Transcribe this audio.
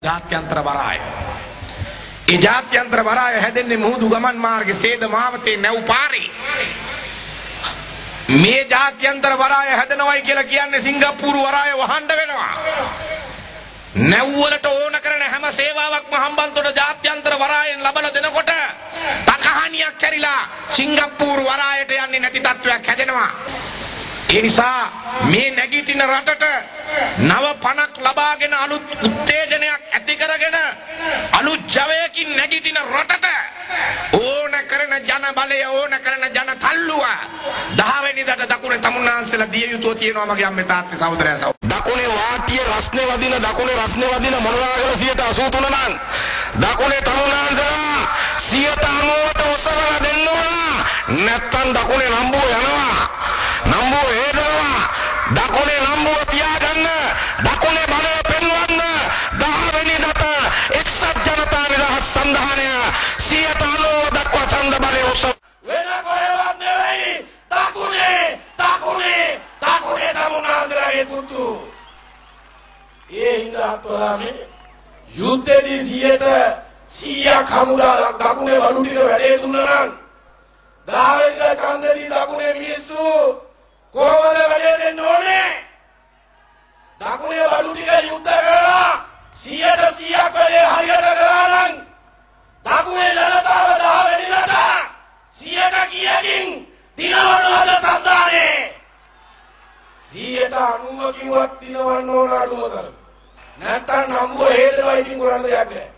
ජාත්‍යන්තර වරාය. ඒ ජාත්‍යන්තර වරාය හැදෙන්නේ මුහුදු ගමන් මාර්ගයේ සේද මාවතේ නැව් පාරේ. මේ ජාත්‍යන්තර වරාය හැදෙනවයි කියලා කියන්නේ සිංගප්පූරු වරාය වහන්න වෙනවා. නැව් වලට ඕන කරන හැම සේවාවක්ම හම්බන්තොට ජාත්‍යන්තර වරායෙන් ලබන දෙනකොට තකහණියක් කැරිලා සිංගප්පූරු වරායට යන්නේ නැති තත්වයක් හැදෙනවා. ඒ නිසා මේ නැගිටින රටට නව පණක් ලබාගෙන අලුත් උත්තේජනයක් ඇති කරගෙන අලුත් ජවයකින් නැගිටින රටට ඕන කරන ජන බලය ඕන කරන ජන තල්ලුව 10 වෙනිදාට දකුණේ තමුන්නාන්සලා දිය යුතුව තියෙනවා මගේ අම්මේ තාත්තේ සහෝදරයා සහෝදරයා. දකුණේ වාටිය රස්නේ වදින මොනවාගල 83 නම් දකුණේ තමුන්නාන්සලා 90ට උසවලා දෙන්න ඕන. නැත්තම් දකුණේ නම්බුව යනවා. නම්බුව හේදනවා. දකුණේ නම්බුව තියාගන්න. දකුණේ බලය පෙන්වන්න. 10 වෙනිදාට එක්සත් ජනතා නිදහස් සන්ධානය 90 දක්වා ඡන්ද බලය උසව වෙන කොහෙවත් නෙවෙයි. දකුණේ තමුන්නාන්සලාගේ පුතු. ඒ හින්දා අත්වලානේ යුද්ධෙදී 100ක් හමුදා දකුණේ වඩු ටික වැඩේ දුන්නා නම් 10 වෙනිදා ඡන්දෙදී දකුණේ මිනිස්සු කොහොමද වැඩේ දෙන්න ඕනේ? දකුණේ වඩු ටික යුද්ධ කරලා 100ක් වැඩේ හරියට කරා නම් දකුණේ ජනතාව 10 වෙනිදාට 100ට කීයකින් දිනවනවද සන්දානේ? 190 කිව්වත් දිනවන්න ඕන අඩුම කරලා. නැත්තම් නම්බුව හේදනවා ඉතින් කරන්න දෙයක් නැහැ.